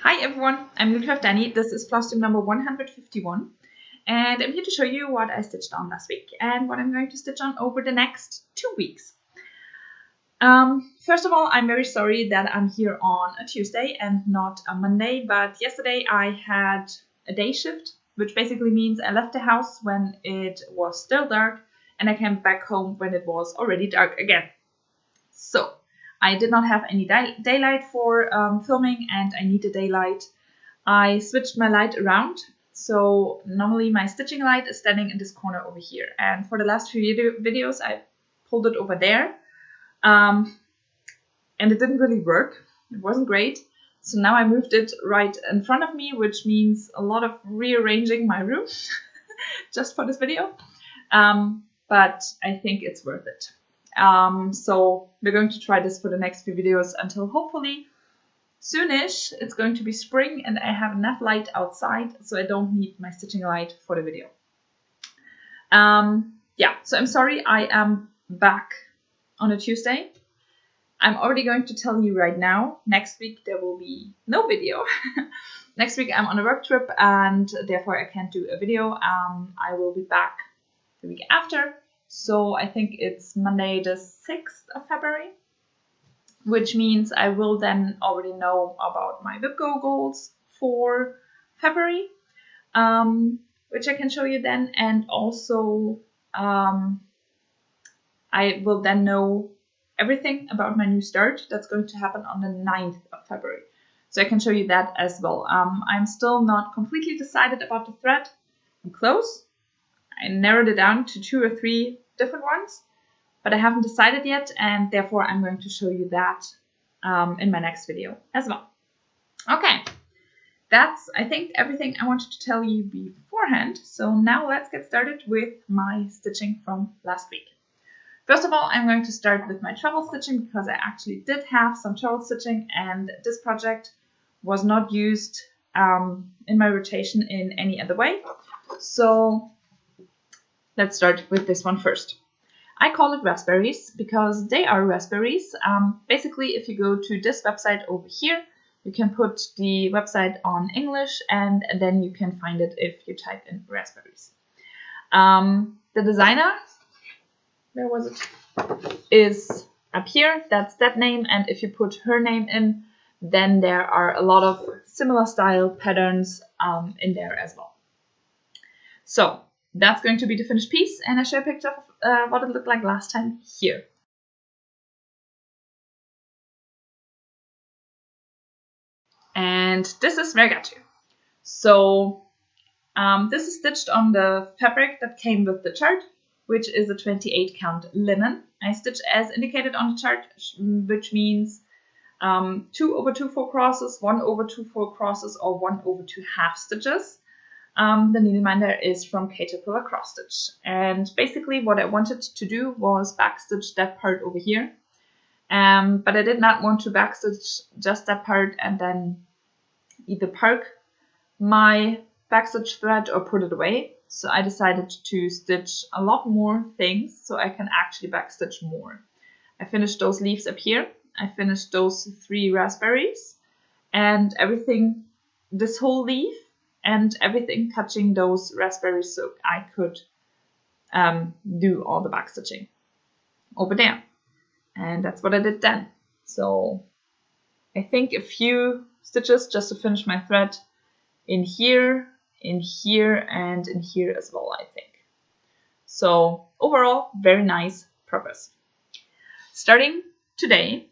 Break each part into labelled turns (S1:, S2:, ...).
S1: Hi everyone, I'm Needleminders Danny. This is flosstube number 151 and I'm here to show you what I stitched on last week and what I'm going to stitch on over the next 2 weeks. First of all, I'm very sorry that I'm here on a Tuesday and not a Monday, but yesterday I had a day shift, which basically means I left the house when it was still dark and I came back home when it was already dark again. So I did not have any daylight for filming and I need a daylight. I switched my light around. So normally my stitching light is standing in this corner over here. And for the last few videos, I pulled it over there. And it didn't really work. It wasn't great. So now I moved it right in front of me, which means a lot of rearranging my room just for this video. But I think it's worth it. So we're going to try this for the next few videos until hopefully soonish it's going to be spring and I have enough light outside so I don't need my stitching light for the video. Yeah, so I'm sorry I am back on a Tuesday. I'm already going to tell you right now, next week there will be no video. Next week I'm on a work trip and therefore I can't do a video. I will be back the week after. So I think it's Monday the 6th of February, which means I will then already know about my VIPGO goals for February, which I can show you then. And also I will then know everything about my new start that's going to happen on the 9th of February. So I can show you that as well. I'm still not completely decided about the thread. I'm close. I narrowed it down to 2 or 3 different ones, but I haven't decided yet, and therefore I'm going to show you that in my next video as well. Okay, that's, I think, everything I wanted to tell you beforehand. So now let's get started with my stitching from last week. First of all, I'm going to start with my treble stitching because I actually did have some treble stitching, and this project was not used in my rotation in any other way. So let's start with this one first. I call it raspberries because they are raspberries. Basically, if you go to this website over here, you can put the website on English and then you can find it if you type in raspberries. The designer, where was it, is up here. That's that name. And if you put her name in, then there are a lot of similar style patterns in there as well. So that's going to be the finished piece, and I show a picture of what it looked like last time here. And this is where I got to. So this is stitched on the fabric that came with the chart, which is a 28 count linen. I stitched as indicated on the chart, which means 2 over 2 4 crosses, 1 over 2 4 crosses, or 1 over 2 half stitches. The needleminder is from Caterpillar Cross Stitch, and basically what I wanted to do was backstitch that part over here, but I did not want to backstitch just that part and then either park my backstitch thread or put it away. So I decided to stitch a lot more things so I can actually backstitch more. I finished those leaves up here. I finished those 3 raspberries and everything, this whole leaf, and everything touching those raspberries so I could do all the back stitching over there. And that's what I did then. So I think a few stitches just to finish my thread in here, and in here as well, I think. So overall, very nice progress. Starting today,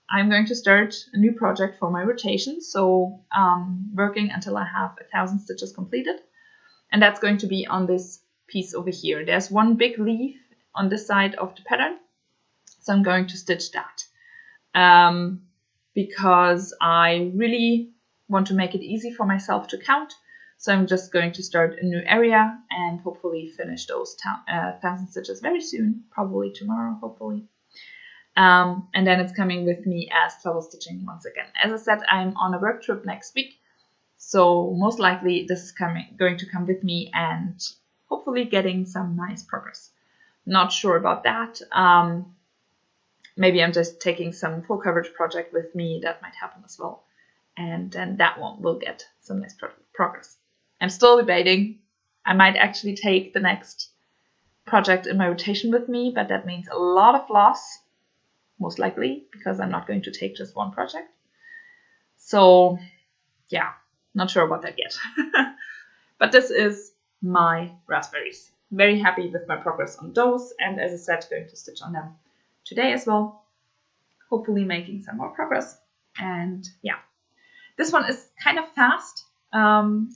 S1: I'm going to start a new project for my rotation, so working until I have 1,000 stitches completed, and that's going to be on this piece over here. There's one big leaf on this side of the pattern, so I'm going to stitch that because I really want to make it easy for myself to count, so I'm just going to start a new area and hopefully finish those 1,000 stitches very soon, probably tomorrow, hopefully. And then it's coming with me as treble stitching once again. As I said, I'm on a work trip next week, so most likely this is going to come with me and hopefully getting some nice progress. Not sure about that. Maybe I'm just taking some full coverage project with me. That might happen as well. and then that one will get some nice progress. I'm still debating. I might actually take the next project in my rotation with me, but that means a lot of loss, most likely, because I'm not going to take just one project. So yeah, not sure what that yet. But this is my raspberries. Very happy with my progress on those, and as I said, going to stitch on them today as well. Hopefully making some more progress. And yeah, this one is kind of fast,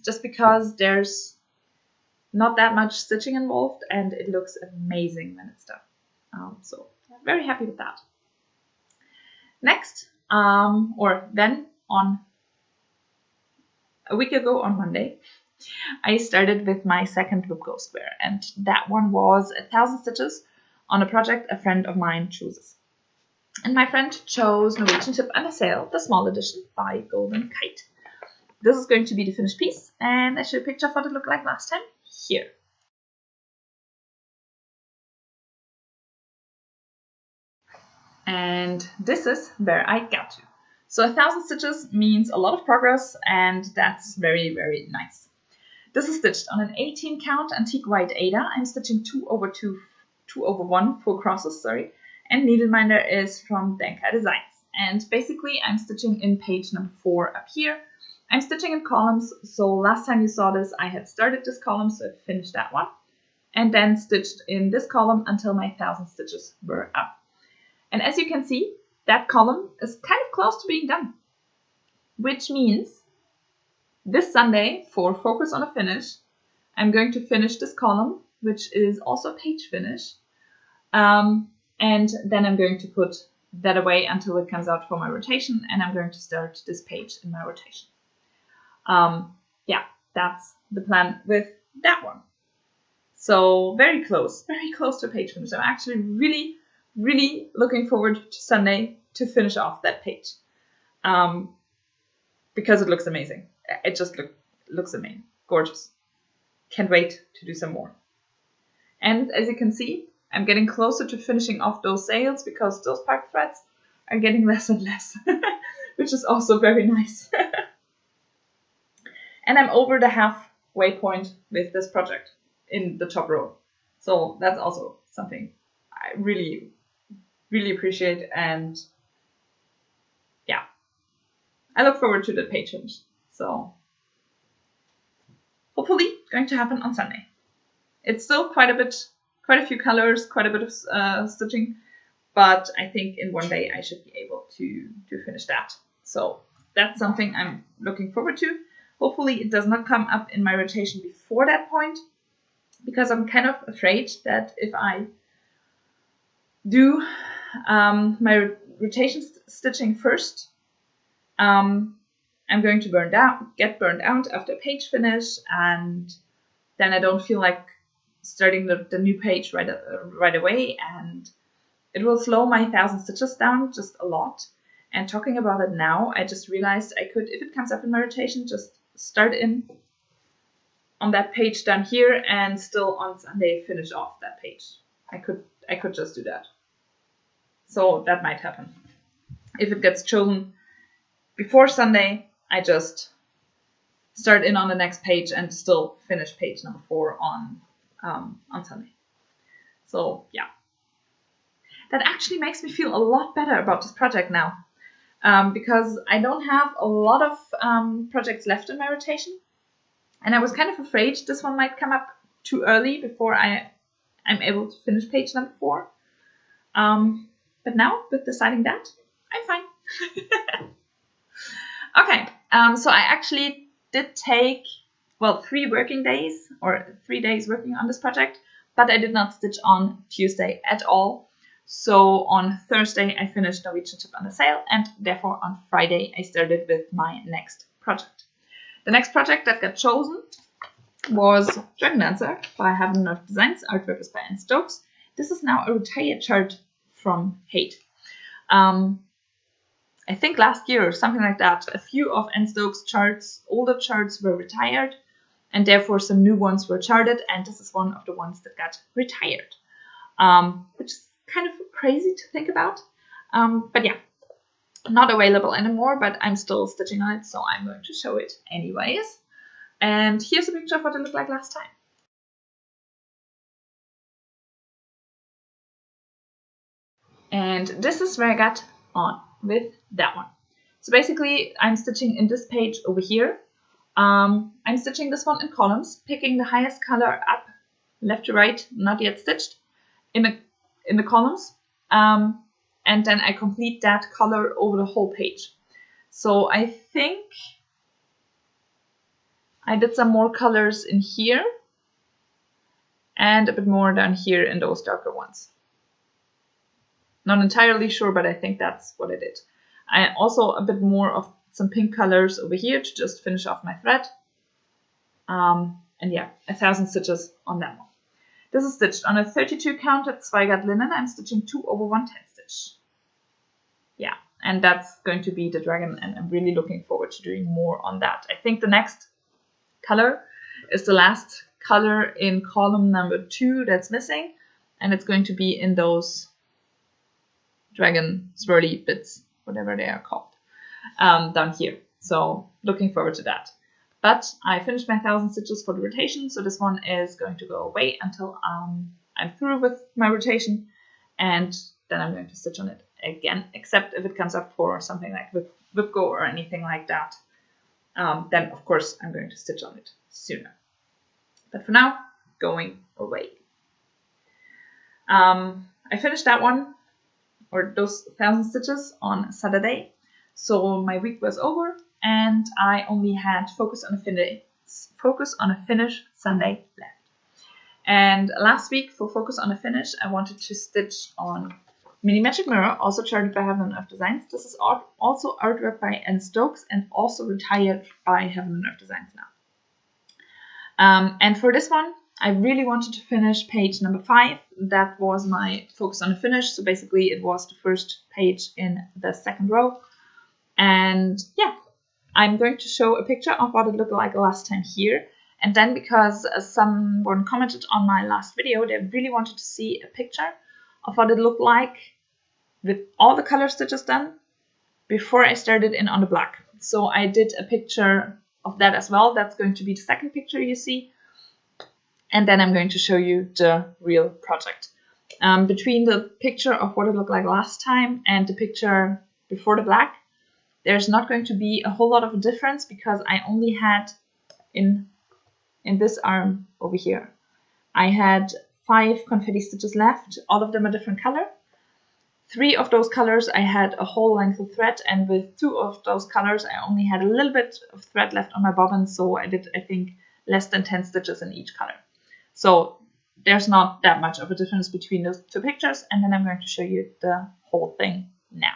S1: just because there's not that much stitching involved, and it looks amazing when it's done. So very happy with that. Next, or then on a week ago on Monday, I started with my second Loop Go Square, and that one was 1,000 stitches on a project a friend of mine chooses. And my friend chose Norwegian Tip and a Sail, the small edition by Golden Kite. This is going to be the finished piece, and I show you a picture of what it looked like last time here. And this is where I got to. So 1,000 stitches means a lot of progress, and that's very, very nice. This is stitched on an 18 count antique white Aida. I'm stitching 2/1 full crosses, and needleminder is from Denka Designs. And basically I'm stitching in page number 4 up here. I'm stitching in columns, so last time you saw this I had started this column, so I finished that one, and then stitched in this column until my 1,000 stitches were up. And as you can see, that column is kind of close to being done, which means this Sunday, for Focus on a Finish, I'm going to finish this column, which is also a page finish, and then I'm going to put that away until it comes out for my rotation, and I'm going to start this page in my rotation. Yeah, that's the plan with that one. So very close to page finish. I'm actually really, really looking forward to Sunday to finish off that page, because it looks amazing. It just looks amazing, gorgeous. Can't wait to do some more. And as you can see, I'm getting closer to finishing off those sails because those park threads are getting less and less, which is also very nice. And I'm over the halfway point with this project in the top row. So that's also something I really, really appreciate, and yeah, I look forward to the page finish. So hopefully going to happen on Sunday. It's still quite a few colors, quite a bit of stitching, but I think in one day I should be able to finish that. So that's something I'm looking forward to. Hopefully it does not come up in my rotation before that point, because I'm kind of afraid that if I do my rotation stitching first, I'm going to get burned out after page finish, and then I don't feel like starting the new page right away, and it will slow my 1,000 stitches down just a lot. And talking about it now, I just realized I could, if it comes up in my rotation, just start in on that page down here and still on Sunday finish off that page. I could just do that. So that might happen. If it gets chosen before Sunday, I just start in on the next page and still finish page number 4 on Sunday. So yeah, that actually makes me feel a lot better about this project now, because I don't have a lot of projects left in my rotation, and I was kind of afraid this one might come up too early before I'm able to finish page number 4. But now, with deciding that, I'm fine. Okay, so I actually did take, 3 working days, or 3 days working on this project, but I did not stitch on Tuesday at all. So on Thursday I finished Norwegian Tip and a Sail, and therefore on Friday I started with my next project. The next project that got chosen was Dragon Dancer by Heaven of Designs. Artwork is by Anne Stokes. This is now a retired chart from Hate. I think last year or something like that, a few of Anne Stokes' charts, older charts, were retired, and therefore some new ones were charted, and this is one of the ones that got retired, which is kind of crazy to think about. But yeah, not available anymore, but I'm still stitching on it, so I'm going to show it anyways. And here's a picture of what it looked like last time. And this is where I got on with that one. So basically, I'm stitching in this page over here. I'm stitching this one in columns, picking the highest color up, left to right, not yet stitched, in the columns. And then I complete that color over the whole page. So I think I did some more colors in here and a bit more down here in those darker ones. Not entirely sure, but I think that's what I did. I also a bit more of some pink colors over here to just finish off my thread. And yeah, 1,000 stitches on that one. This is stitched on a 32 counted Zweigart linen. I'm stitching 2 over 1/10 stitch. Yeah, and that's going to be the dragon, and I'm really looking forward to doing more on that. I think the next color is the last color in column number 2 that's missing, and it's going to be in those dragon swirly bits, whatever they are called, down here. So looking forward to that. But I finished my 1,000 stitches for the rotation, so this one is going to go away until I'm through with my rotation, and then I'm going to stitch on it again, except if it comes up for something like whip go or anything like that. Then of course I'm going to stitch on it sooner. But for now, going away. I finished that one, or those 1,000 stitches, on Saturday. So my week was over and I only had Focus on a Finish Sunday left. And last week for Focus on a Finish, I wanted to stitch on Mini Magic Mirror, also charted by Heaven and Earth Designs. This is also artwork by Anne Stokes and also retired by Heaven and Earth Designs now. And for this one, I really wanted to finish page number 5. That was my Focus on a Finish. So basically it was the first page in the second row. And yeah, I'm going to show a picture of what it looked like last time here. And then because someone commented on my last video, they really wanted to see a picture of what it looked like with all the color stitches done before I started in on the black. So I did a picture of that as well. That's going to be the second picture you see. And then I'm going to show you the real project. Between the picture of what it looked like last time and the picture before the black, there's not going to be a whole lot of a difference because I only had in this arm over here, I had 5 confetti stitches left, all of them a different color. 3 of those colors I had a whole length of thread, and with 2 of those colors I only had a little bit of thread left on my bobbin, so I did, I think, less than 10 stitches in each color. So there's not that much of a difference between those 2 pictures, and then I'm going to show you the whole thing now.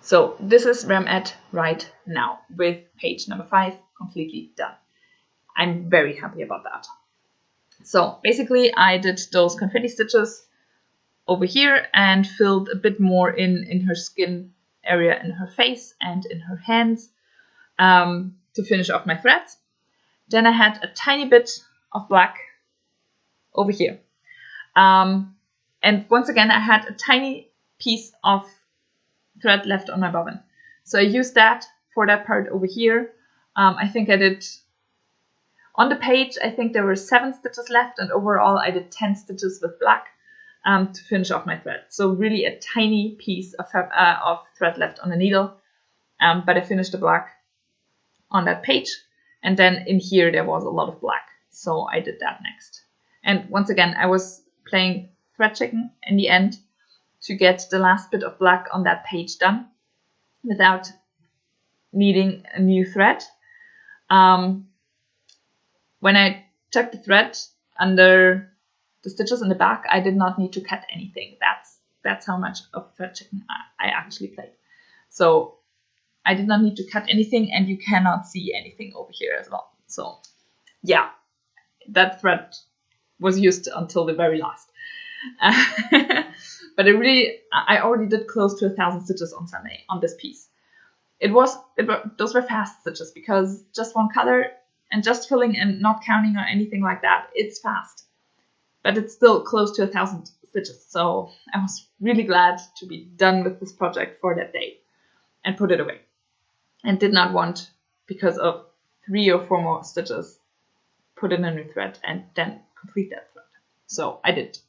S1: So this is where I'm at right now with page number 5 completely done. I'm very happy about that. So basically I did those confetti stitches over here and filled a bit more in her skin area, in her face and in her hands, to finish off my threads. Then I had a tiny bit of black over here. And once again I had a tiny piece of thread left on my bobbin. So I used that for that part over here. I think I did, on the page, I think there were 7 stitches left, and overall I did 10 stitches with black to finish off my thread. So really a tiny piece of thread left on the needle, but I finished the black on that page. And then in here there was a lot of black, so I did that next. And once again, I was playing thread chicken in the end to get the last bit of black on that page done without needing a new thread. When I took the thread under the stitches in the back, I did not need to cut anything. That's how much of thread chicken I actually played. So I did not need to cut anything, and you cannot see anything over here as well. So yeah, that thread was used until the very last. But I already did close to 1,000 stitches on Sunday on this piece. Those were fast stitches because just one color and just filling and not counting or anything like that, it's fast. But it's still close to 1,000 stitches. So I was really glad to be done with this project for that day and put it away. And did not want, because of 3 or 4 more stitches, put in a new thread and then complete that thread. So I did.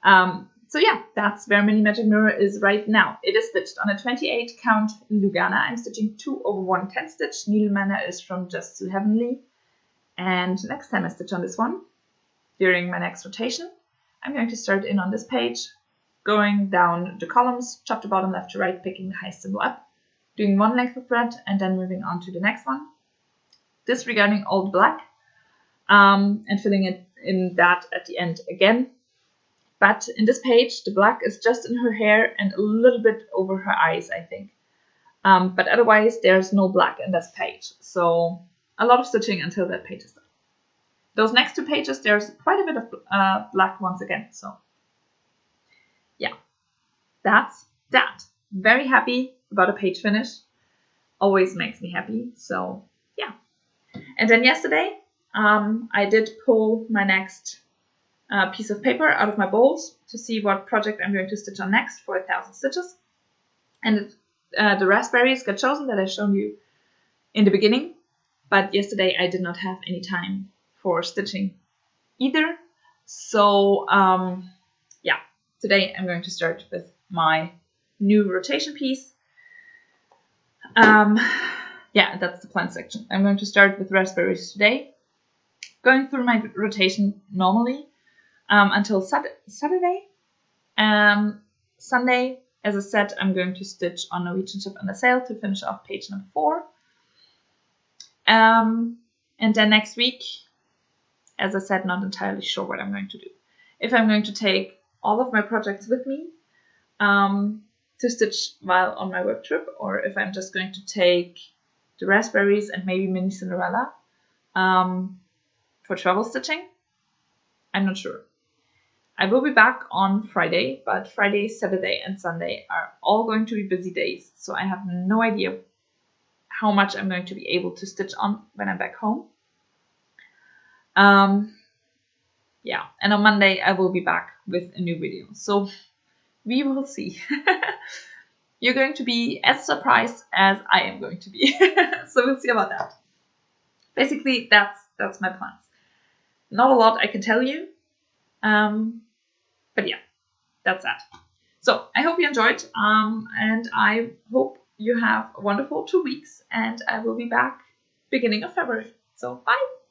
S1: So yeah, that's where Mini Magic Mirror is right now. It is stitched on a 28 count Lugana. I'm stitching 2 over 1 10 stitch. Needleminder is from Just So Heavenly. And next time I stitch on this one, during my next rotation, I'm going to start in on this page, going down the columns, top to bottom, left to right, picking the highest symbol up, doing 1 length of thread, and then moving on to the next one, disregarding all the black, and filling it in that at the end again. But in this page, the black is just in her hair and a little bit over her eyes, I think. But otherwise, there's no black in this page. So a lot of stitching until that page is done. Those next 2 pages, there's quite a bit of black once again. So yeah, that's that. Very happy about a page finish. Always makes me happy. So yeah. And then yesterday, I did pull my next piece of paper out of my bowls to see what project I'm going to stitch on next for 1,000 stitches. And the raspberries got chosen that I showed you in the beginning. But yesterday I did not have any time for stitching either. So yeah, today I'm going to start with my new rotation piece. Yeah, that's the plan section. I'm going to start with raspberries today, going through my rotation normally until Saturday. Sunday, as I said, I'm going to stitch on Norwegian Ship Under Sail to finish off page number 4. And then next week, as I said, not entirely sure what I'm going to do. If I'm going to take all of my projects with me to stitch while on my work trip, or if I'm just going to take the raspberries and maybe Mini Cinderella for travel stitching, I'm not sure. I will be back on Friday, but Friday, Saturday, and Sunday are all going to be busy days, so I have no idea how much I'm going to be able to stitch on when I'm back home. Yeah, and on Monday I will be back with a new video, so we will see. You're going to be as surprised as I am going to be, so we'll see about that. Basically, that's my plans. Not a lot I can tell you, but yeah, that's that. So I hope you enjoyed, and I hope you have a wonderful 2 weeks, and I will be back beginning of February. So bye!